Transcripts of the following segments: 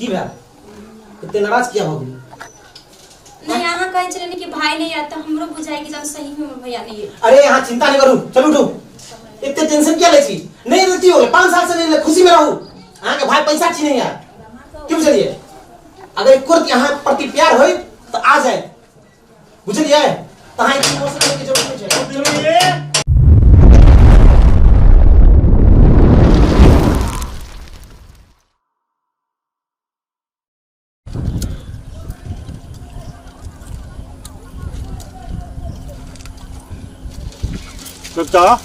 की भैया इतने नाराज किया होगी? नहीं यहाँ कहे चले कि भाई नहीं आता हमरो बुझाई कि जब सही में भैया नहीं है। अरे यहाँ चिंता नहीं करूँ, चल उठो। इतने टेंशन क्या लेती? नहीं लेती हो, 5 साल से नहीं ले, खुशी में रहूँ। यहाँ के भाई पैसा अच्छी नहीं यार, क्यों चलिए? अगर एक कुर्त यहाँ प्रति प्यार हो तो आ जाए, बुझलिए? तहाँ इतनी इमोशन की जरूरत नहीं है। कक्का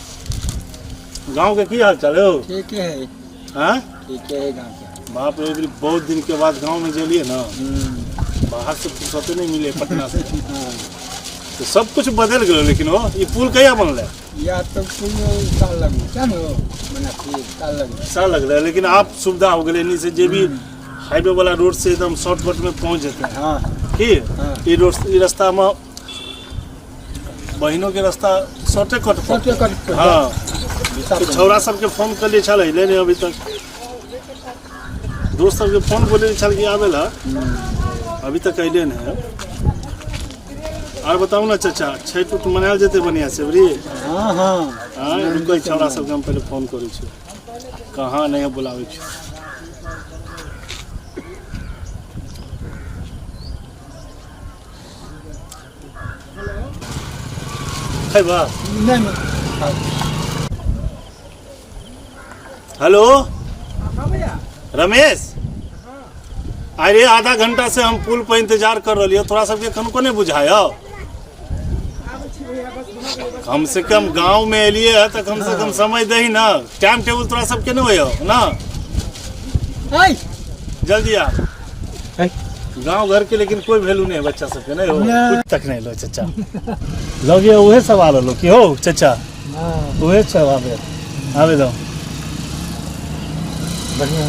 गांव के की हाल चाल हो? ठीक है। हाँ ठीक है गाँव के। बाप रे, बहुत दिन के बाद गांव में चलिए ना, बाहर से फुर्सत नहीं मिले पटना से। तो सब कुछ बदल गए, लेकिन वो ये पुल कहिया बनल है? या तो पुल साल लग क्या नो बना साल लग रहा है, लेकिन आप सुविधा हो गए नहीं से जे भी हाईवे वाला रोड से एकदम शॉर्टकट में पहुंच जाते हैं। हाँ की ये रोड ये रास्ता में बहनों के रास्ता शॉर्टकट। हाँ तो छौरा सबके फोन कर लिए चल ले अभी तक दोस्त सबके फोन बोले चल के आवे ला, अभी तक अले नहीं। और बताऊ ना चाचा, छठ उठ मनायल जेते बढ़िया से बरी? हाँ हाँ हाँ रुको, छौरा सबके हम पहले फोन करै छी, कहाँ नहीं बुलावे छी। हेलो रमेश, अरे आधा घंटा से हम पुल पर इंतजार कर रही, थोड़ा सबके कनको नहीं बुझाया? कम से कम गांव में एलिए है तो कम से कम समय दही ना, टाइम टेबल थोड़ा सबके नहीं हो ना। जल्दी आ गांव घर के, लेकिन कोई वैल्यू नहीं है बच्चा सबके, नहीं हो कुछ तक नहीं लो चाचा। लगे उहे सवाल लो कि हो चाचा, उहे सवाल आवे दो बढ़िया।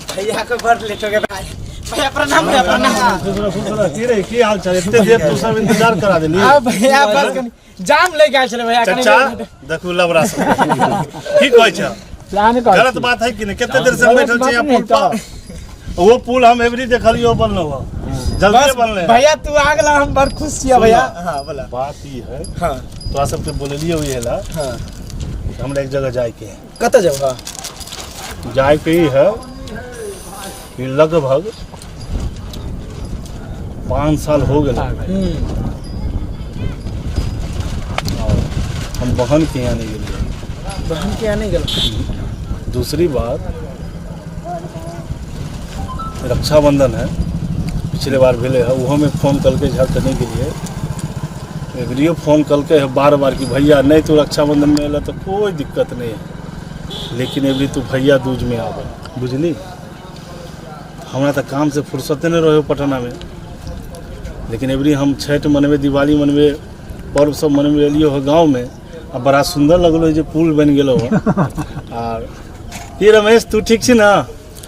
भैया को भर लेट हो गया भाई। भैया प्रणाम, भैया प्रणाम। की हाल चाल? इतने देर तू सब इंतजार करा देली। भैया बस जाम ले गए चले भैया। चाचा देखू लबरा सब ठीक होय छ, गलत बात है कि नहीं? कितने देर से बैठल छी पुल पर? वो पुल हम एवरी देखलियो बनलो हो, जल्दी बनले। भैया तू आ गेला, हम बड़ खुश छिया भैया। हां बोला। बात ई है, हां तो सबके बोललिए हुई है ला। हां हमरा एक जगह जाए के है। कत जाऊ? हां जाए के ही है कि लगभग 5 साल हो गए हम बहन के यहाँ नहीं गए। बहन के यहाँ नहीं गए? दूसरी बात, रक्षाबंधन है, पिछले बार भेले है, वो में फोन करके झड़ करने के लिए एवरियो फोन करके है बार बार कि भैया नहीं तो रक्षाबंधन में अला तो कोई दिक्कत नहीं है, लेकिन एवरी तू भैया दूज में आवे, बुझली? हमारा तो काम से फुर्सत नहीं रहे पटना में, लेकिन एवरी हम छठ मनबे, दिवाली मनबे, पर्व सब मनबे एलियो हो गाँव में। अब बड़ा सुंदर लगलो जो पुल बन गलो हो। और ये रमेश तू ठीक छी ना?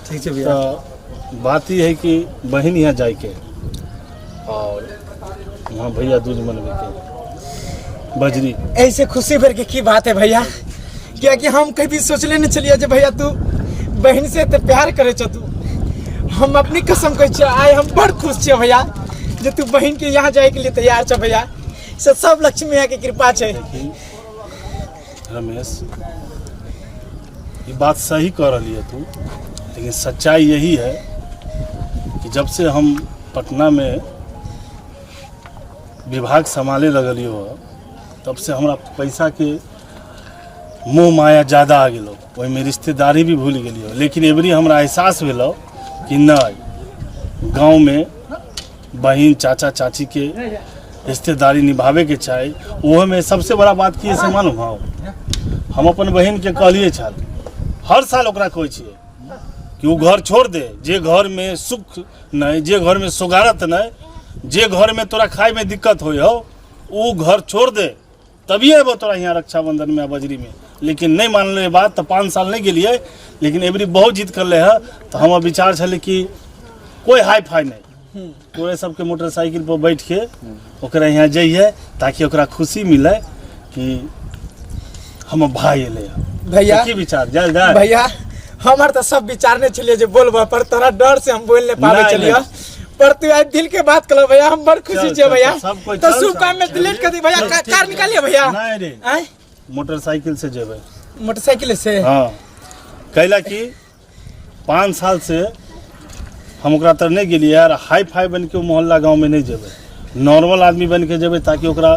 ठीक है भैया। तो बात ये है कि बहन यहाँ जाए के और वहाँ भैया दूज मनबे के बजरी। ऐसे खुशी भर के की बात है भैया, क्या कि हम कभी सोचले नहीं चलिए जे भैया तू बहन से तो प्यार करे छ। तू हम अपनी कसम कह छ, आए हम बड़ खुश छ भैया जे तू बहन के यहाँ जाए के लिए तैयार छ भैया। सब लक्ष्मी मैया की कृपा है। रमेश ये बात सही कह रही है तू, लेकिन सच्चाई यही है कि जब से हम पटना में विभाग संभाले लगलिए हो, तब से हमरा पैसा के मोह माया ज़्यादा आ गलो, वही में रिश्तेदारी भी भूल गई हो। लेकिन एवरी हमरा एहसास भेलो कि नहीं, गांव में बहन चाचा चाची के रिश्तेदारी निभावे के चाही। वो में सबसे बड़ा बात की से मालूम हो, हम अपन बहन के कहलिए छल, हर साल ओकरा कहै छियै कि वो घर छोड़ दे, जे घर में सुख नहीं, जे घर में सुगारत नहीं, जे घर में तोरा खाए में दिक्कत हो वो घर छोड़ दे, तभी वो तोरा यहाँ रक्षाबंधन में बजरी में लेकिन नहीं मानले बात तो 5 साल नहीं गेलिए, लेकिन एवरी बहुत जिद कर ले है। तो हम विचार छे कि कोई हाई फाई नहीं, पूरे सबके मोटरसाइकिल पर बैठ के ओकरा यहाँ जाइए ताकि ओकरा खुशी मिले कि हम भाई एले भैया की विचार जाए जाए भैया हमार तो सब विचार नहीं चलिए जो बोलबा पर तोरा डर से हम बोल नहीं पावे नहीं, चलिए नहीं। पर तू आज दिल के बात करो भैया, हम बड़ खुशी चल, छे भैया। सब कोई तो चल, शुभ चल, काम में चल, डिलीट कर दी भैया, चल, कार निकालिए भैया। नहीं रे, आय मोटरसाइकिल से जेबे। मोटरसाइकिल से हाँ कैला कि 5 साल से हम ओकरा तर नहीं गेलिए यार, हाई फाई बन के मोहल्ला गांव में नहीं जेबे, नॉर्मल आदमी बन के जेबे ताकि ओकरा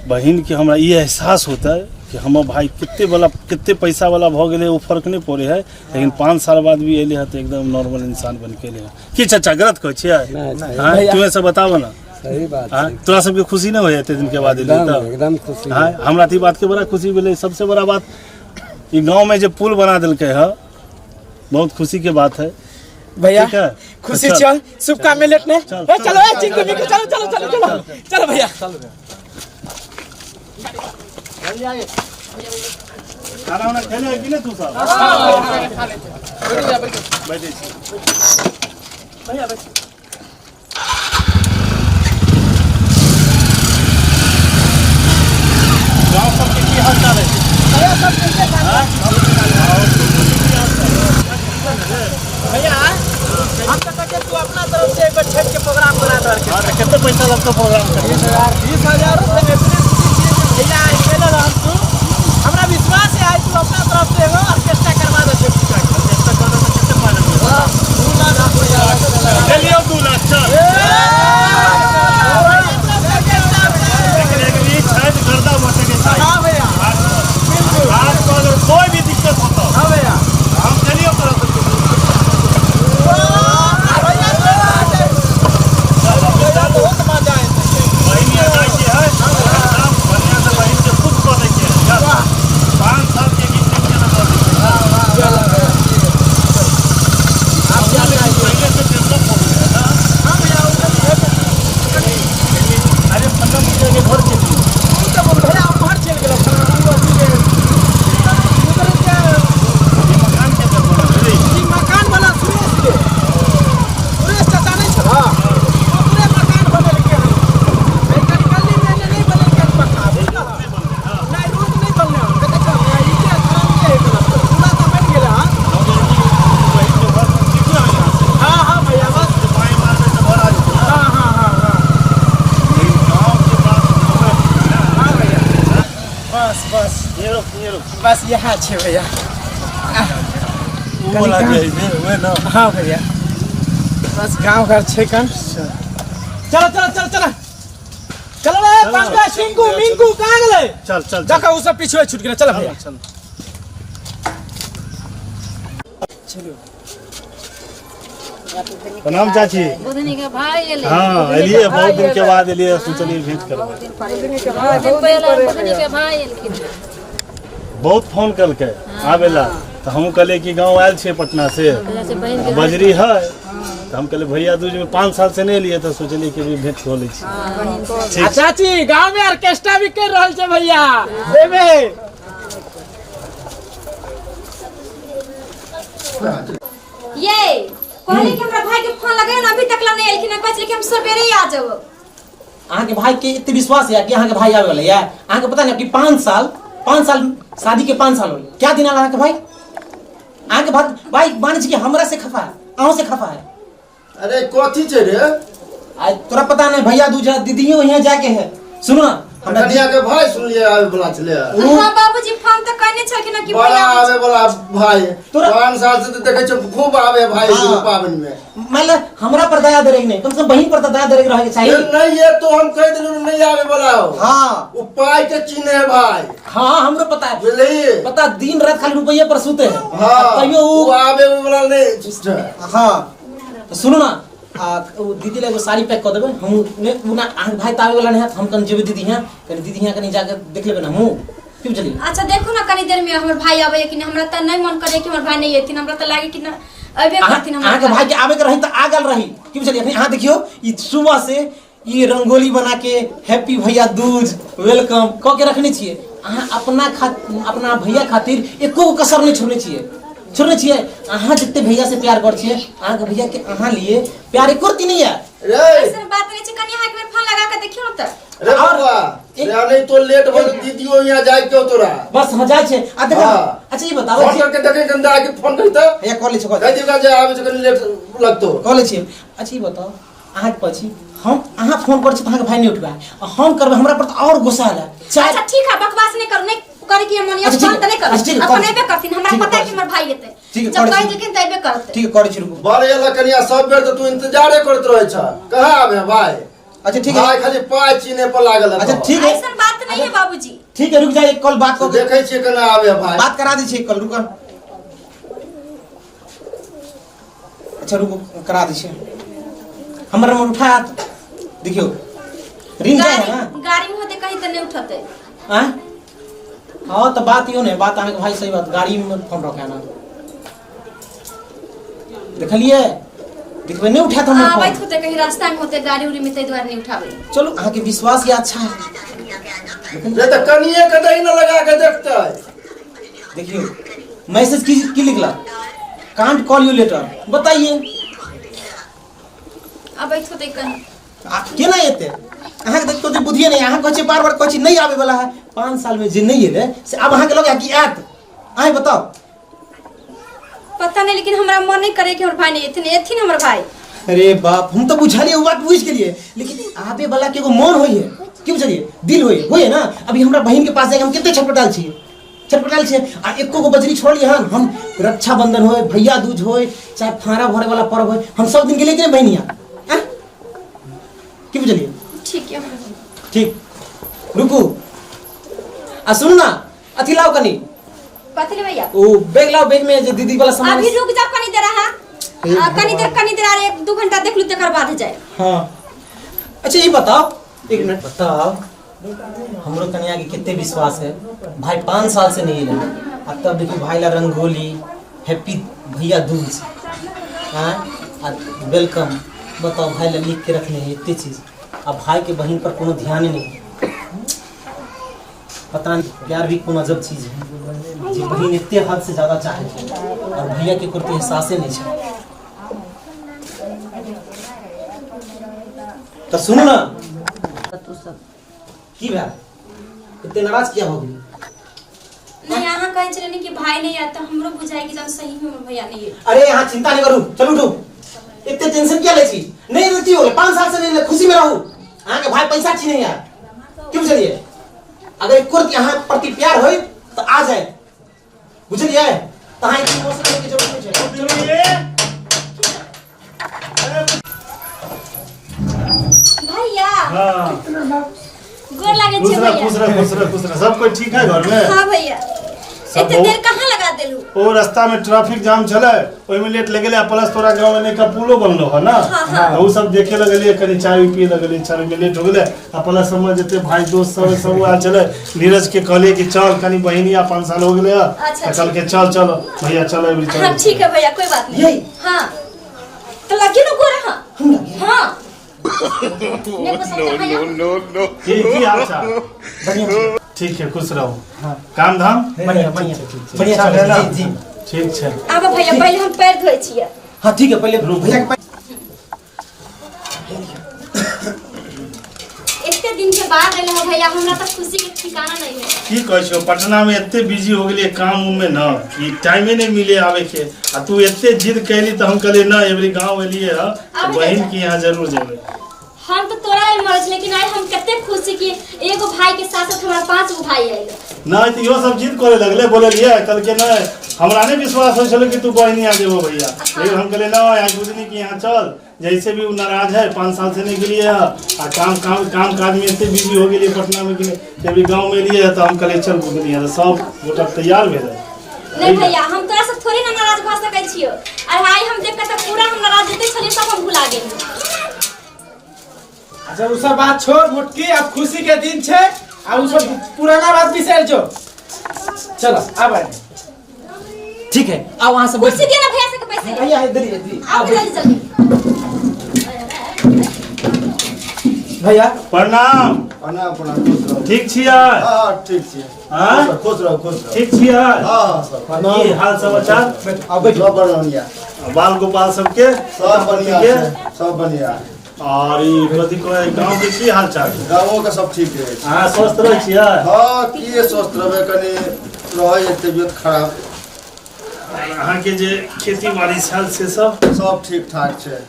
बहन के हमरा ये एहसास होता है कि हम भाई कितने पैसा वाला भ गए वो फर्क नहीं पड़े है, लेकिन 5 साल बाद भी एले है तो एकदम नॉर्मल इंसान बन के एले कि चाचा गलत कह छियै? हाँ तुम्हें सब बताबो ना, सही बात हाँ तोरा सबके खुशी नहीं होय एते दिन के बाद एले तो एकदम खुशी। हाँ हमरा तो बात के बड़ा खुशी मिले। सबसे बड़ा बात ये गांव में जो पुल बना दिलके है बहुत खुशी के बात है भैया। ठीक है? खुशी चल। चल शुभ काम में लेटने चल, ए चलो ए चिंकू मिंकू चलो चलो चलो चलो चलो भैया। खाना वाना खेले है कि नहीं तू सब? बैठे छी। भैया बैठ। गाँव सबके की हाल चाल है? भैया सब कैसे भैया हम तो कहते तू अपना तरफ से एक छठ के प्रोग्राम बना दे। हाँ तो कितने पैसा लगता प्रोग्राम का? 20,000 रुपए भैया अकेले रह तू, हमरा विश्वास है आज तू अपना तरफ से एगो ऑर्केस्ट्रा करवा दे। ऑर्केस्ट्रा करने में कितने फायदा मिलेगा? 2 लाख चलिए 2 लाख चल। लेकिन एक भी छठ गर्दा बचे के चाहिए। हाँ भैया आज को अगर कोई भी दिक्कत होता हाँ भैया हम चलिए करो तो बहुत मजा आए। बहन ये जाके है एकदम बढ़िया से बहन के खुद को देखिए 5 साल के बीच में क्या ना आप पहले से डेवलप हो गया ना। हाँ भैया अरे 15 मिनट के घर के लिए भैया बाहर चल गए ये मकान के अंदर बना है रे। मकान वाला सुरेश चाचा नहीं था पूरे मकान बने के गली में नहीं बने के पक्का नहीं रोड नहीं बनने कहते ये क्या काम है पूरा तो बन गया। हाँ हाँ भैया बस पानी मारने से भर आ जाता है। हाँ हाँ हाँ हाँ गाँव के पास हाँ भैया बस बस ये रुक बस यहाँ छे भैया। वो वाला जो है वो ना। हाँ भैया बस गांव घर छे कन। चलो चलो चलो चलो चलो रे पंकज सिंकू मिंकू कहाँ गए? चल चल देखो वो सब पीछे छूट गए। चलो भैया चल चलो। प्रणाम चाची। बुधनी के भाई एले हाँ एलिए बहुत दिन के बाद एलिए सोचलिए भेंट करो। दिन पहले बुधनी के भाई एलखिन बहुत फोन करके आवेला तो हम कहले कि गांव आयल छे पटना से जैसे बहन के बजरी है तो हम कहले भैया दूज में 5 साल से नहीं लिए तो सोचलिए कि भी भेंट हो ले छी। बहन को ठीक। चाची गांव में ऑर्केस्ट्रा भी कर रहल छे भैया देबे। ये कहले कि हमरा भाई के फोन लगाए ना अभी तक ला नहीं एलखिन कहले कि हम सवेरे ही आ जाब। अहाँ के भाई के इतने विश्वास है कि अहाँ के भाई आवे वाला है? अहाँ के पता नहीं कि 5 साल शादी के 5 साल हो क्या दिन आला अहाँ के भाई? अहाँ के भाई मान छी कि हमरा से खफा है, अहों से खफा है। अरे कथी छे रे? आज तोरा पता नहीं भैया दूजा दीदियों यहाँ जाके है। सुनो ना हमरा कनिया के भाई सुनलिए आवे वाला छले। हां बाबूजी फोन तो कहने छलखिन कि बड़ा भैया आवे वाला भाई तोरा- 5 साल से तो देखे छ खूब आवे भाई हाँ। पावन में। मतलब हमरा पर दया दे नहीं, कम से कम बहन पर तो दया दे रहे ये चाहिए। नहीं ये तो हम कह दिलु नहीं आवे वाला हो। हाँ उपाय के चीने है भाई हाँ हमरो पता है। बुझली? पता दिन रात खाली रुपये पर सूते हैं। हाँ कहियो वो वो आवे वाला नहीं। हाँ तो सुनो ना वो दीदी ले एगो साड़ी पैक कर देबे। हम ने ना अहाँ भाई तावे वाला नहीं है हम कन जेबे दीदी यहाँ कनी दीदी यहाँ कनी जाके देख लेबे ना हम क्यों चलिए। अच्छा देखो ना कनी देर में हमर भाई आवे कि नहीं, हमरा त नहीं मन करे कि हमर भाई नहीं एथिन, हमरा त लागे कि ना अबे करथिन अहाँ के भाई के आवे के रही तो आगल रही क्यों चलिए। यहाँ देखियो ये सुबह से ये रंगोली बना के हैप्पी भैया दूज वेलकम कह के रखने छिए। अहाँ अपना भैया खातिर एको कसर नहीं छोड़ने चाहिए अहाँ जितने भैया से प्यार कर छिए अहाँ के भैया के अहाँ लिए प्यार एको रती नहीं है रे ऐसा बात नहीं छै कनी एक बार फोन लगा के देखियो त रे बाबा रे नहीं तो लेट हो दीदियो यहाँ जाए क्यों तोरा बस हम जाए छे आ देखा हाँ। अच्छा ये बताओ फोन करके देखे गंदा आके फोन करता या कॉलेज छे कह दियो जे आवे छै कनी लेट लगतो कॉलेज छे अच्छा ये बताओ अहाँ के पछि हम अहाँ फोन कर छी त अहाँ के भाई नहीं उठबा हम करबे हमरा पर और गुस्सा आला अच्छा ठीक है बकवास नहीं करू नहीं करे कि मनिया अच्छा, फोन त नहीं अच्छा, ठीक करू है, अपन कॉलेज। एबे करथिन हमरा ठीक है, पता है कि कॉलेज। हमर भाई हेतै ठीक है, जब कॉलेज। कहि देथिन त एबे करतै ठीक है करे छी रुको बारे एला कनिया सब बेर तो तू इंतजारे करत रहे छ कहां आवे भाई अच्छा ठीक है भाई खाली पाँच चीने पर लागल है अच्छा तो। ठीक है ऐसा बात नहीं है बाबूजी ठीक है रुक जाइए कल बात तो को देखे छिए केना आवे भाई बात करा दी छे कल रुको अच्छा रुको करा दी छे हमरा में उठा देखियो रिंग जाए है ना गाड़ी में होते कहीं त नहीं उठते हां हां तो बात यो नहीं बात आके भाई सही बात गाड़ी में फोन रखा ना देखलिए देखबे नहीं उठा तो हां हम बैठ होते कहीं रास्ता में होते गाड़ी उड़ी में तै द्वार नहीं उठावे चलो अहाँ के विश्वास ये अच्छा है रे त कनिए के दही न लगा के देखते देखियो मैसेज की लिखला कांट कॉल यू लेटर बताइए अब बैठ होते कहीं केना एते अहाँ के देखतो जे बुधिए नहीं अहाँ कहै बार-बार कहै नहीं आवे वाला है 5 साल में जे नहीं एले से अब अहाँ के लगे कि आत आइ बताओ पता नहीं लेकिन हमरा मन नहीं करे कि हमर भाई नहीं एथिन हमर भाई अरे बाप हम तो बुझालिए वो बात बुझ गेलिए लेकिन आवे वाला के एगो मन होई है की बुझलिए दिल होई है ना अभी हमरा बहन के पास जाके हम कितने छटपटाल छिए आ एको को बजरी छोड़ लिए हम रक्षा बंधन होए भैया दूज होए चाहे फारा भरे वाला पर्व होए हम सब दिन गेले कि नहीं बहनिया हैं की बुझलिए ठीक है ठीक रुकू आ सुन ना अथी लाओ कनी कथि ले भैया ओ बैग लाओ बैग में जे दीदी वाला सामान अभी रुक जाओ कनी देर हां कनी देर आरे 1-2 घंटा देख लू तकर बाद जाए हाँ अच्छा ये बताओ एक मिनट बताओ हमरो कन्या के कितने विश्वास है भाई 5 साल से नहीं है अब तब देखिए भाई ला रंगोली हैप्पी भैया दूज हाँ वेलकम बताओ भाई ला लिख के रखने हैं इतनी चीज अब भाई के बहन पर कोनो ध्यान ही नहीं पता नहीं प्यार भी कोनो अजब चीज है जी बहन इतने हद से ज्यादा चाहे और भैया के प्रति एहसास नहीं है तो सुनो ना की बा इतने नाराज किया हो गई नहीं यहाँ कहे चले नहीं कि भाई नहीं आता हमरो बुझाई कि जब सही में हमर भैया नहीं है अरे यहाँ चिंता नहीं करूँ चलो उठो इतने टेंशन क्या लेती नहीं लेती हो 5 साल से नहीं ले खुशी में रहूँ के भाई पैसा छीने यार क्यों चलिए अगर एक कुर्त यहाँ प्रति प्यार हो तो आ जाए बुझलिए तहाँ इतनी इमोशनल की जरूरत नहीं है भैया हाँ गोर लागे छे भैया खुश रह सब कोई ठीक है घर में हां भैया सब इतने देर कहां लगा देलू ओ रास्ता में ट्रैफिक जाम चले ओइ में लेट लगले प्लस तोरा गांव में नैका पुलो बनलो है ना हाँ। वो सब देखे लगलिए कनी चाय पिए लगलिए चाय में लेट हो गेले प्लस समझ जते भाई दोस्त सब आ चले नीरज के कहले कि चल कनी बहनिया 5 साल हो गेले अच्छा, चल के चल भैया चल अभी चल हां ठीक है भैया कोई बात नहीं यही? हां तो लगे ना गोरा हां ने पसंद भैया की हाल चाल बढ़िया ठीक है खुश रहो काम धाम बढ़िया अच्छा है ना? जी ठीक है अब भैया पहले हम पैर धोए छिए हाँ ठीक है पहले भैया के इतने दिन के बाद आइल हो भैया हमरा तो खुशी के ठिकाना नहीं है की कहै छो पटना में एते बिजी हो गेलिए काम में ना कि टाइमे नहीं मिले आवे के आ तू एते जिद कैली तो हम कहले ना एवरी गांव एलिए ह तो बहन की यहाँ जरूर जेबे हम तो तोरा मर्ज लेकिन आज हम कितने खुश छी कि एगो भाई के साथ साथ हमारा 5 गो भाई आइल ना तो यो सब जिद करे लगले बोललिए कल के ना हमरा ने विश्वास हो छलो कि तू बहनी आ जेबो भैया लेकिन हम कहले ना आज बुझनी कि यहाँ चल जैसे भी वो नाराज है 5 साल से नहीं गेलिए आ काम काज में इतने बिजी हो गेलिए पटना में गेलिए अभी गांव में लिए तो हम कहले चल बुझनी है सब गोटा तैयार भेल नहीं भैया हम तोरा से थोड़ी ना नाराज भ सकै छियो और भाई हम देख के तो पूरा हम नाराज जते छलिए सब हम भुला गेली अच्छा वो सब बात छोड़ मुटकी अब खुशी के दिन छे आ वो सब पुराना बात बिसर जो चलो अब आए ठीक है आओ वहाँ से कुर्सी दिया ना भैया से के पैसे भैया इधर ही आओ जल्दी जल्दी भैया प्रणाम। प्रणाम प्रणाम, खुश रहो। ठीक छियै? हाँ ठीक छियै। हाँ? खुश रहो खुश रहो। ठीक छियै? हाँ सब की हाल समाचार? सब बढ़िया, बाल गोपाल सबके सब बढ़िया ठीक है, सब बढ़िया है। और ई कथी कहै गांव के की हाल चाल? गाँवों के सब ठीक है। अहाँ स्वस्थ रहै छियै? हाँ किए स्वस्थ रहबे, कनी रहे तबियत खराब। अहाँ के जे खेती बाड़ी छल से सब ठीक ठाक छै।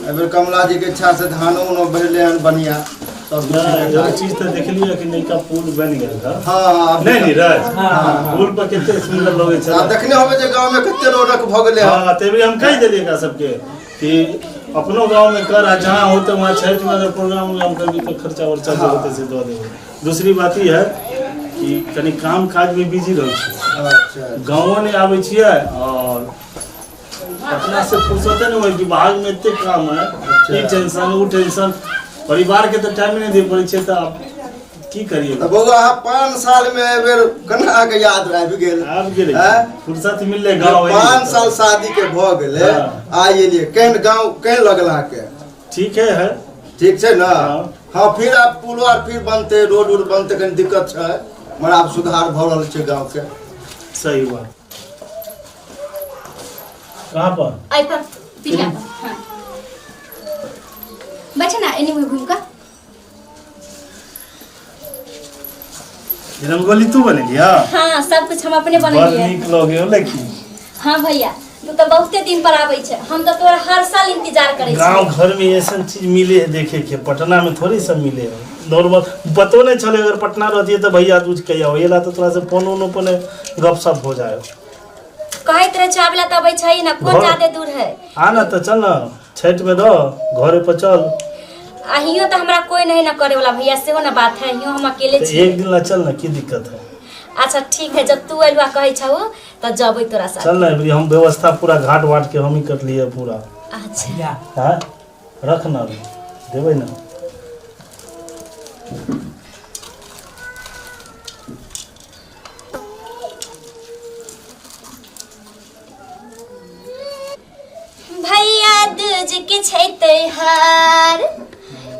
एबर कमला जी के इच्छा से धानो उनो बढ़ले हन बढ़िया, सब एगो चीज तो देखलियै कि नयका पुल बनि गेल है। हाँ नहीं नीरज, पुल पर कते सुंदर लगे छै। आप देखने होबे जे गांव में कते रौनक भ गेले हन। हाँ तेरे हम कह दिलिए का सबके कि अपनो गांव में कर, जहाँ होते वहाँ छठ में प्रोग्राम में हम कभी तो खर्चा वर्चा जो होते से दो देंगे। दूसरी बात ये है कि कनी काम काज में बिजी रह छी। अच्छा गाँव नहीं आवे छियै और अपना से फुर्सते नहीं हो, विभाग में इतने काम है, ई टेंशन उ टेंशन, परिवार के तो टाइम नहीं दे पड़े छै। तो आप की करिए? तो बउआ 5 साल में एबर कना के याद आबि गेल। आब गेले हैं? फुर्सत मिलले गाँव 5 साल शादी के भ गेले, आइ एलिए केहन गांव केहन लगला के? ठीक है ठीक छै ना? हाँ। हाँ फिर आप पुल आर फिर बनते, रोड उड बनते, कनी दिक्कत छै, मगर आब सुधार भ रहल छै गांव के। सही बात। कहाँ पर? आई पर पिलिया पर। हाँ बैठे ना एनी में घूम का। रंगोली तू बनेलिया? हाँ सब कुछ हम अपने बड़ बनेलिए। नीक लगे हो। लेकिन हाँ भैया तू तो बहुते दिन पर आवे छे, हम तो तोरा हर साल इंतजार करे छी। गांव घर में ऐसा चीज मिले है देखे के, पटना में थोड़ी सब मिले है। नॉर्मल पतो नहीं चले, अगर पटना रहती है तो भैया दूज कहिया हो, ये ला तो थोड़ा से फोन उन पर गपशप हो जाए। कहे तेरे चावला तब छै ना, कौन घर- ज्यादा दूर है? आ ना तो चल ना, छठ में रह घरे पर चल। अहियो तो हमरा कोई नहीं ना करे वाला भैया, सेहो ना बात है, अहियो हम अकेले तो छी। एक दिन ला चल ना, की दिक्कत है? अच्छा ठीक है, जब तू अइलवा कहे छौ तो जबै तोरा साथ। चल ना, अभी हम व्यवस्था पूरा घाट वाट के हम ही कर लिए पूरा। अच्छा हाँ रख ना, देवे ना। भैया दूज के छै त्योहार,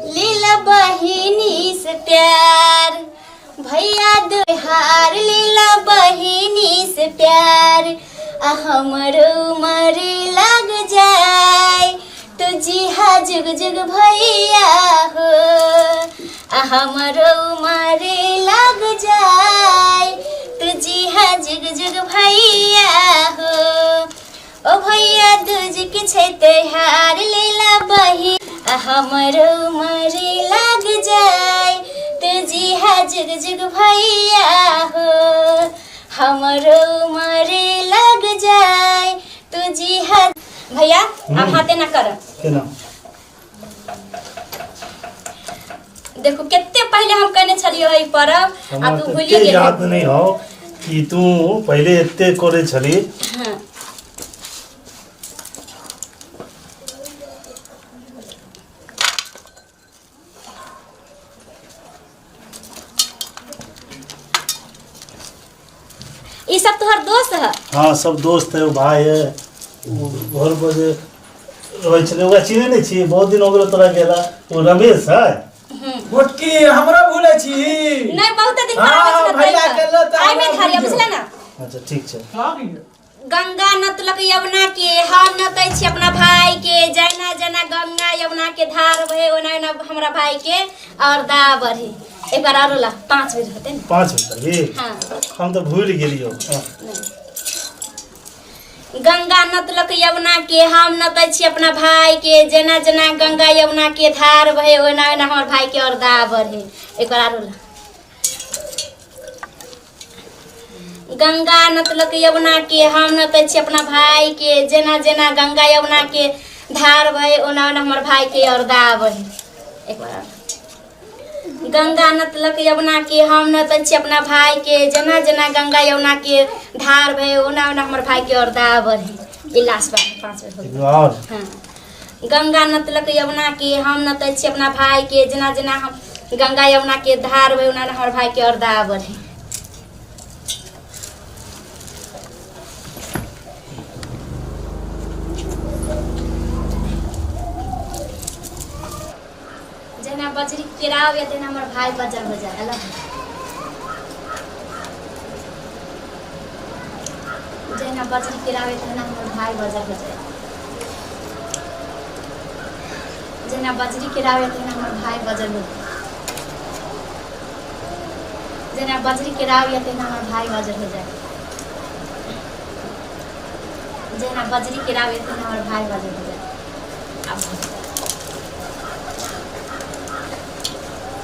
लीला बहिनी से प्यार। भैया त्योहार लीला बहिनी से प्यार, हमरो उमर लग जाए तो जिहा जुग जुग भैया हो। हमरो उमर लग जाए तो जिहा जुग जुग भैया हो। ओ भैया दूज के छै त्योहार, लीला बही हमरो उमर लग जाए तो जिहा जुग जुग भैया हो। हमरो उमर लग जाए तो जिहा। भैया आप हाथे ना कर। केना? देखो कितने पहले हम कहने छलियो ई परब, आ तू भूलिए गेल। याद नहीं हो कि तू पहले इतने करे छली। हाँ ये सब तोहर दोस्त है? हाँ सब दोस्त है, भाई है। वो घर पर जे रहै छलै ओकरा चिन्है नहीं छी, बहुत दिन हो गेलो तोरा गेला। वो रमेश है। मोटकी हमरा भूले छी। नहीं बहुत दिन हाँ, भैया के लो तो आई में हमरा धारिया भूलियो। बुझला ना। अच्छा ठीक है। गंगा नतलक यमुना के, हम नतै छी अपना भाई के। जना जना गंगा यमुना के धार बहे, ओना ओना हमरा भाई के और दा बढ़े। एक बार आरो ला 5 बजे होते ना। 5 बजे लगी? हाँ हम तो भूल गेलियो। गंगा नतलक यमुना के, हम नतै छी अपना भाई के। जना जना गंगा यमुना के धार बहे, ओना ओना हमर भाई के और दा बढ़े। एक बार आरो ला। गंगा नतलक यमुना के, हम नतै छी अपना भाई के। जना जना गंगा यमुना के धार बहे, ओना ओना हमर भाई के और दा बढ़े। एक बार आरो। गंगा नतलक यमुना के, हम नतै छी अपना भाई के। जना जना गंगा यमुना के धार बहे, ओना ओना हमर भाई के और दा बढ़े। ये लास्ट बार 5 बजे हो। और हाँ गंगा नतलक यमुना के, हम नतै छी अपना भाई के। जना जना हम गंगा यमुना के धार बहे, ओना ओना हमर भाई के और दा बढ़े। जना बजरी गिराव या तेना हमर भाई बजर हो जाए अलग जेना बजरी गिरावे तेना हमर भाई बजर हो जाए जेना बजरी गिरावे तेना हमर भाई बजर हो जाए जेना बजरी गिरावे तेना हमर भाई बजर हो जाए जेना बजरी गिरावे तेना हमर भाई बजर हो जाए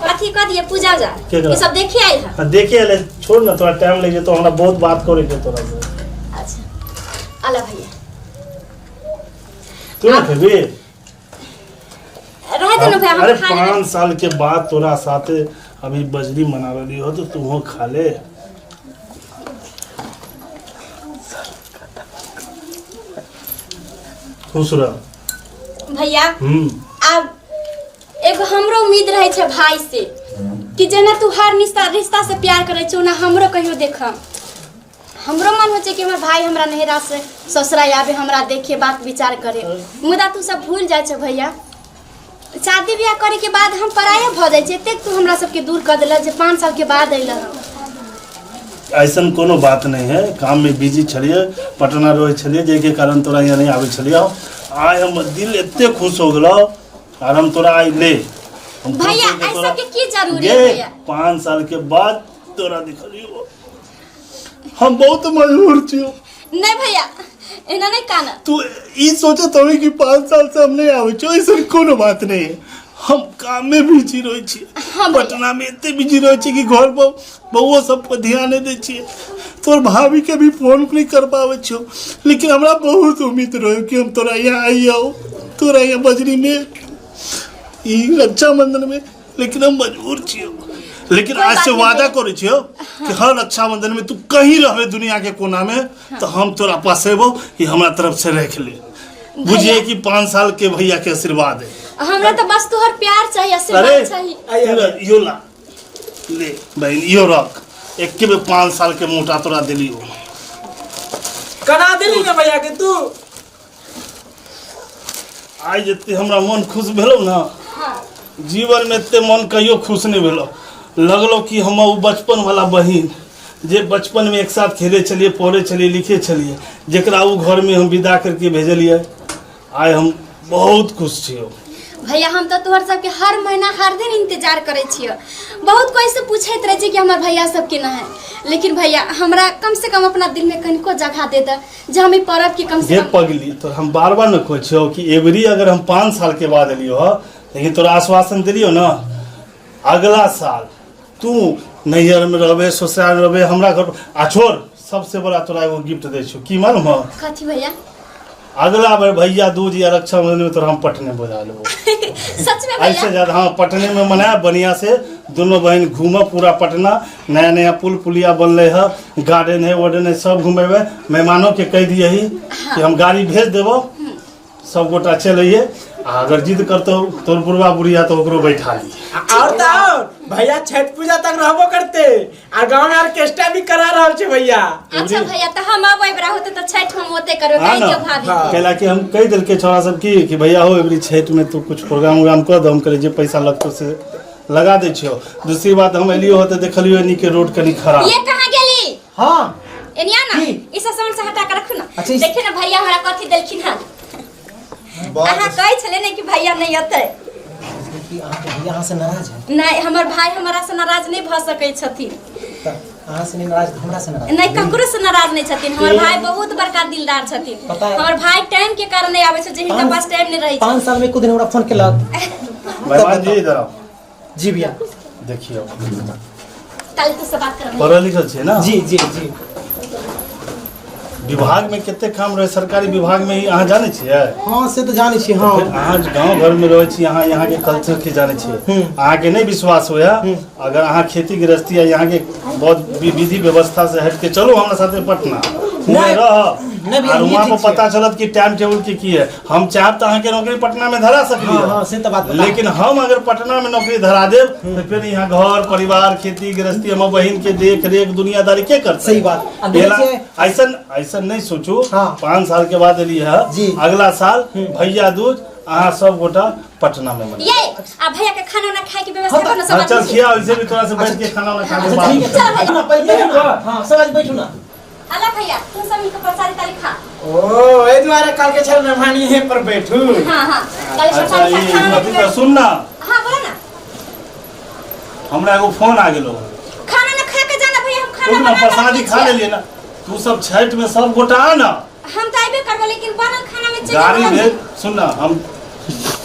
कथी कह दिए पूजा जा ये सब देखे आए हैं देखे ले छोड़ ना थोड़ा टाइम लगे तो हमरा बहुत बात करे के तोरा से अच्छा अला भैया तू ना फिर भी रह दे ना भैया अरे हम खा 5 साल के बाद तोरा साथे अभी बजरी मना रही हो तो तू खा ले खुश रह भैया अब एगो हमरो उम्मीद रहे छे भाई से कि जेना तू हर रिश्ता से प्यार करे छो ना हमरो कहियो देखा हमरो मन हो छे कि हमर भाई हमरा नहरा से ससुरा आवे हमरा देखे बात विचार करे मुदा तू सब भूल जाय छे भैया शादी ब्याह करे के बाद हम पराया भ जाय छे तू हमरा सबके दूर कर देला जे 5 साल के बाद अइला ऐसा कोनो बात नहीं है काम में बिजी छलिए पटना रहे छलिए जे के कारण तोरा यहाँ नहीं आवे छलिए आज हम दिल इतने खुश हो गलो और हम तोरा आई ले भैया ऐसा के की जरूरी है भैया 5 साल के बाद तोरा दिखलियो हम बहुत मजबूर छियो नहीं भैया एना नहीं काना तू ई सोचे तो कि 5 साल से हम नहीं आवे छो ऐसा कोनो बात नहीं है हम काम में बिजी रहे छी पटना में इतने बिजी रहे छी कि घर पर बहुओ सब पर ध्यान नहीं दे छी तोर भाभी के भी फोन नहीं कर पावे छो लेकिन हमरा बहुत उम्मीद रहे कि हम तोरा यहाँ आइयो तोरा यहाँ बजरी में ई रक्षाबंधन में लेकिन हम मजबूर छियो लेकिन आज से वादा करे छियो कि हर रक्षाबंधन में तू कहीं रहबे दुनिया के कोना में तो हम तोरा पास एबो कि हमरा तरफ से रख ले बुझिए कि 5 साल के भैया के आशीर्वाद है हमरा तो बस तोहर प्यार चाहिए आशीर्वाद चाहिए यो ला ले बहन यो रख एक के 5 साल के मोटा तोरा दिलियो कना दिली ना भैया के तू आज जते हमरा मन खुश भेलो ना जीवन में एते मन कहियो खुश नहीं भेलो लगलो कि हम वो बचपन वाला बहिन जे बचपन में एक साथ खेले चलिए पढ़े चलिए लिखे चलिए जरा वो घर में हम विदा करके भेजलिए आज हम बहुत खुश छियो भैया हम तो तोहर सबके हर महीना हर दिन इंतजार करे छियो बहुत कोई से पूछत रहे कि हमर भैया सब के ना है लेकिन भैया हमरा कम से कम अपना दिल में कनिको जगह दे दे जे हम परब के कम से कम पगली तो हम बार बार न कहछियो कि एवरी अगर हम 5 साल के बाद एलियो हो लेकिन तोरा आश्वासन दिलियो ना अगला साल तू नैहर में रहबे ससुराल में रहबे हमरा घर आ छोड़ सबसे बड़ा तोरा एगो गिफ्ट दे छियो की मालूम हो कथी भैया अगला बार भैया दूज या रक्षाबंधन में तोरा हम पटने बुला लेबो सच में भैया ऐसे ज्यादा हाँ पटने में मनाया बढ़िया से दोनों बहन घूमो पूरा पटना नया नया पुल पुलिया बनले है गार्डन है वार्डन है सब घूमेबे मेहमानों के कह दिए ही कि हम गाड़ी भेज देबो सब गोटा चलिए अगर जिद करतो तोर बुढ़वा बुढ़िया तो ओकरो बैठा ली और तो और भैया छठ पूजा तक रहबो करते आ गांव में ऑर्केस्ट्रा भी करा रहल छे भैया अच्छा भैया तो हम अब बरा होते तो छठ हम होते करो कह दियो भाभी कहला कि हम कह दिल के छोरा सब की भैया हो एवरी छठ में तू कुछ प्रोग्राम उग्राम कर दो हम करे जे पैसा लगतो से लगा दे छियो दूसरी बात हम एलियो होते देखलियो एनी के रोड कनी खराब ये कहां गेली हां एनिया ना इस सामान से हटा के रखू ना देखे ना भैया हमरा कथी देलखिन हां अहाँ कहे छले ने कि भैया नहीं आते कि यहाँ से नाराज है नहीं हमर भाई हमरा से नाराज नहीं भ सकै छथिन अहाँ से नहीं नाराज हमरा से नाराज नहीं ककरो से नाराज नहीं छथिन हमर भाई बहुत बड़का दिलदार छथिन हमर भाई टाइम के कारण नहीं आवे छै जे हिनका पास टाइम नहीं रही 5 साल में एको दिन हमरा फोन केलक मेहमान जी इधर आओ जी भैया देखियो कल तो से बात करब पढ़ल लिखल छै ना जी जी जी विभाग में कितने काम रहे सरकारी विभाग में ही अहाँ जाने छियै हां से तो जाने छी हां अहाँ गांव घर में रहे छी अहाँ यहाँ के कल्चर के जाने छियै अहाँ के नहीं विश्वास होया अगर अहाँ खेती गृहस्थी या यहाँ के बहुत विधि व्यवस्था से हट के चलो हमरा साथे पटना नहीं रह और वहाँ पर पता चलत कि टाइम टेबल की है हम चाहब तो अहाँ के नौकरी पटना में धरा सकली हां से तो बात लेकिन हम अगर पटना में नौकरी धरा देब तो फिर यहाँ घर परिवार खेती गृहस्थी हम बहन के देख रेख दुनियादारी के करते सही बात ऐसा नहीं सोचू 5 साल के बाद एलिए है अगला साल भैया दूज अहाँ सब गोटा पटना में मनाएब। ये आ भैया के खाना ना खाए की व्यवस्था करना सब हाँ चल आदमी खिया वैसे भी थोड़ा सा बैठ के खाना वाना खा के अच्छा ठीक है बात बैठो ना पहले बैठो ना हाँ सब आज बैठो ना अला भैया तुम सब मिलकर प्रसादी ताली खा। ओ ए द्वारा काल के छल मेहमान यहीं पर बैठू। हां हां कल अच्छा प्रसादी ये खाना मती का सुन ना हां बोला ना हमरा एगो फोन आ गेलो खाना ना खा के जाना भैया हम खाना तुम ना बना के प्रसादी रखे खा छियै। ले ना तू सब छठ में सब गोटा आ ना हम तो आइबे करबो लेकिन बनल खाना में चाहिए गाड़ी बनल। भेज सुन ना हम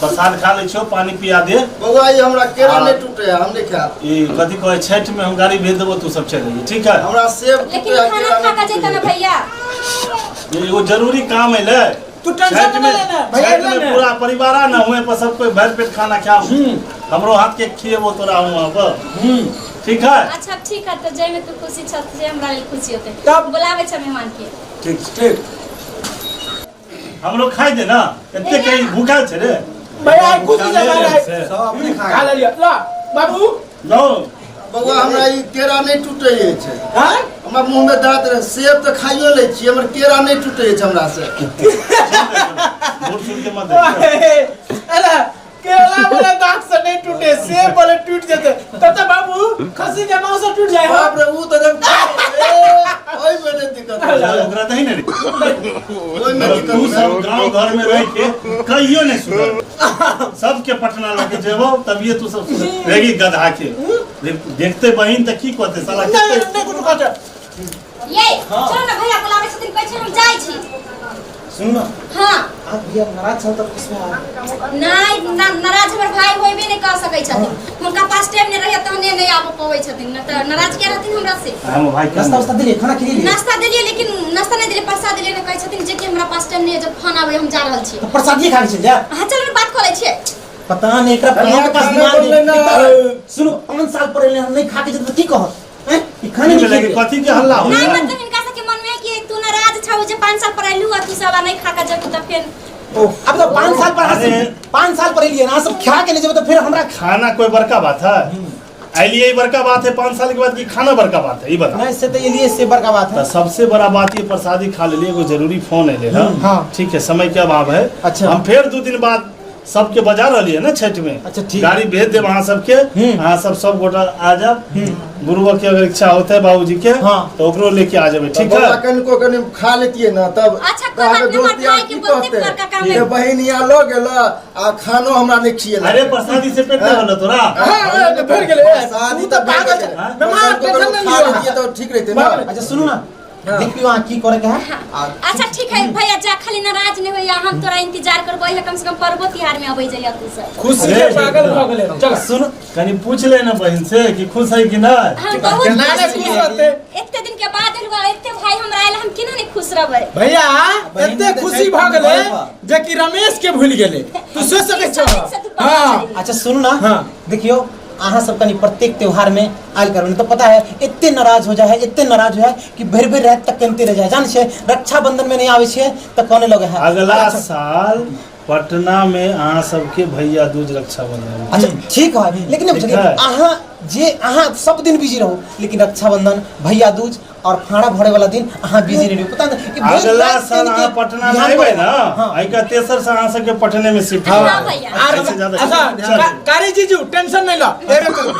प्रसाद खा ले छियो पानी पिया दे बउआ ये हमरा केरा नहीं टूटे हम नहीं खा ये कथी कहे छठ में हम गाड़ी भेज देबो तू सब चल जाइए ठीक है हमरा सेब लेकिन टूटे खाना केरा खा के नहीं जेता ना टूटे भैया। ये एगो जरूरी काम है ले तू टेंशन छठ मत में लेना भैया छठ में ना पूरा परिवार आ ना हुए पर सब कोई भर पेट खाना खाओ हमरो हाथ के खिएबो तोरा वहां पर ठीक है अच्छा ठीक है तो जय में तू खुशी छ जे हमरा लिए खुशी होते तब- बुलावे छ मेहमान के। ठीक ठीक हम लोग खाई दे ना इतने कहीं भूखा छे रे भैया खुशी से भूखा मारा नहीं है। रे। सब अपने खा खा लिया ला बाबू लो बउआ हमरा ई केरा नहीं टूटे छै हां हमरा मुंह में दांत रहे सेब तो खाइयो ले छी हमर केरा नहीं टूटे छै हमरा से बोल सुन के मत दे अरे केला वाला दांत से नहीं टूटे सेब वाले टूट जाते तब बाबू खसी के मांस से टूट जाए बाप रे ऊ तो जब ओई में नहीं दिक्कत है ओकरा दही ने ओई में दिक्कत तू सब है गांव घर में रह के कहियो नहीं सुधर सबके पटना लेके जेबो तभी तू सब सुधर रहेगी गधा के देखते बहिन त की कहते साला नहीं कितने नहीं कुछ कहते ये चलो ना भैया बुलावे छथिन कहै छै हम जाई छी। सुन ना हां आप भैया नाराज छल तो किसमें आ नहीं नाराज हमर भाई होइबे नहीं कर सकै छथिन उनका पास टाइम नहीं रहय तहने नहीं आब पबै छथिन न त नाराज के रहथिन हमरा से। हम भाई नाश्ता वास्ता दिलिए खाना खिलिए नाश्ता देलिए लेकिन नाश्ता नहीं देलिए प्रसाद देलिए न कहै छथिन जे कि हमरा पास टाइम नहीं है जब खाना आबे हम जा रहल छी। तो प्रसादी खा के चल जा हां चलो ना बात कर लै छियै। पता नहीं एकरा भैया के पास खाना दिमाग बोलले ना। नहीं सुनो 5 साल पहले हम नहीं खा के जब की कह हैं ई खाने नहीं लगे खिलिए कथी के हल्ला हो नहीं गया मतलब इनका से के मन में है कि तू नाराज छौ जे 5 साल पर आइलू आ तू साला नहीं खा के जब त फिर अब तो 5 साल पर अरे। 5 साल पर लिए ना सब खा के नहीं जब तो फिर हमरा खाना कोई बड़का बात है आइलिए ये बड़का बात है 5 साल के बाद की खाना बड़का बात है ये बता नहीं से तो ये लिए से बड़का बात तो है। सबसे बड़ा बात ये प्रसादी खा ले एगो जरूरी फोन है ना हाँ। ठीक है समय के अभाव है अच्छा। हम फिर 2 दिन बाद सबके बजा रही है ना छठ में अच्छा, ठीक। गाड़ी भेज दे वहाँ सबके वहाँ सब गोटा आ जा गुरुआ की अगर इच्छा होता है बाबूजी के हाँ। तो ओकरो लेके आ जाबे ठीक बउआ है कनिको कनि खा लेतिए ना तब अच्छा, कोई बात नहीं, दोस्त यार भाई के की बोलते कहते बड़का काम है। ये बहिन यहाँ लो गेला आ खानो हमरा नहीं खिएला अरे प्रसादी से पेट भरल तोरा हां तो फिर गेले शादी तू तो पागल है हाँ? मेहमान टेंशन नहीं खा लियो लेतिए तो ठीक रहते ना अच्छा सुनो ना देखियो वहाँ की करे के है अच्छा ठीक है भैया जा खाली नाराज नहीं होइया हम तोरा इंतजार करबो है कम से कम पर्व तिहार में आबै जाइया तू सब। खुशी से पागल हो गेले चल सुनो कहीं पूछ ले ना बहन से कि खुश है कि ना हम बहुत केना ने खुश खुश छियै। रहते एते दिन के बाद एलवा एते भाई हमरा आइल हम केना नहीं खुश रहबै। भैया बहिन एते ने खुशी देखा भ गेले बा। जे कि रमेश के भूल गेले तू सोच सकै छ हां अच्छा सुन ना हाँ। देखियो अहाँ सब कनी प्रत्येक त्योहार में आयल करो तो पता है इतने नाराज हो जाए इतने नाराज हो जाए कि भर भर रात तक केनते रह जाए जान छे रक्षाबंधन में नहीं आवे छे तो कोने लगे है अगला अच्छा, साल पटना में अहाँ सबके भैया दूज रक्षाबंधन अच्छा ठीक है लेकिन ठीक बुझलिए है। अहाँ जे अहाँ सब दिन बिजी रहो लेकिन रक्षाबंधन भैया दूज और फाड़ा भरे वाला दिन अहाँ बिजी नहीं रहो पता नहीं कि भोज अगला रात साल दिन के अहाँ पटना में बिहान आइबे को- ना हाँ। आई का तेसर से अहाँ सबके पटने में शिफ्ट हाँ होगा। भैया। ऐसे ज्यादा अच्छा चल। कारी जीजू टेंशन नहीं लो एबे कर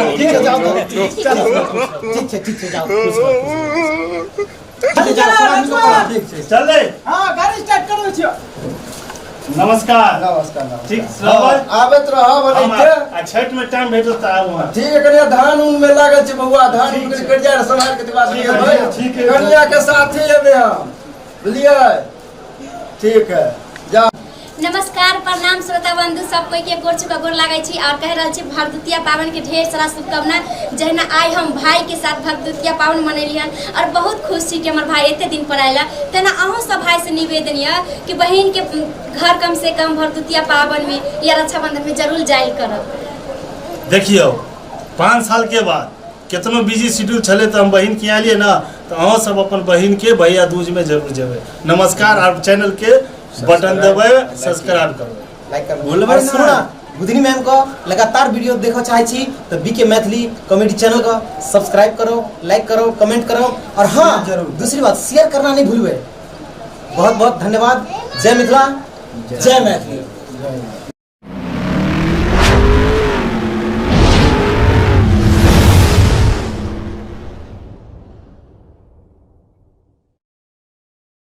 ठीक है जाओ ठीक है जाओ चल चल चल रे हां गाड़ी स्टार्ट कर दे छियो नमस्कार नमस्कार ठीक हाँ, आबत रहा बने आ छठ में टाइम भेटता है वहाँ ठीक है कनिया धान उन में लागल छै बउआ धान उन कट जाए संभाल के दिवा दिए भाई ठीक है। कनिया के साथ ही लेबे हम बुझलिए ठीक है जा नमस्कार प्रणाम श्रोता बंधु सब कोई के गोर छुका गोर लागै छी और कह रहल छी भरदुतिया पावन के ढेर सारा शुभकामना जहना आई हम भाई के साथ भरदुतिया पावन मनैली हन और बहुत खुश छी कि हमर भाई एते दिन पर आइला तेना अहूँ सब भाई से निवेदन है कि बहन के घर कम से कम भरदुतिया पावन में या रक्षाबंधन में जरूर जाइल करब। देखियो 5 साल के बाद कितनो बिजी शेड्यूल चले तो हम बहन के आलिए ना तो अहाँ सब अपन बहन के भैया दूज में जरूर जेबे। नमस्कार और चैनल के बटन दबाए सब्सक्राइब करो लाइक कर बोलबे सुनो ना बुधनी मैम को लगातार वीडियो देखो चाहे छी तो बीके मैथिली कॉमेडी चैनल को सब्सक्राइब करो लाइक करो कमेंट करो और हाँ जरूर। दूसरी बात शेयर करना नहीं भूलवे। बहुत बहुत धन्यवाद। जय मिथिला जय मैथिली।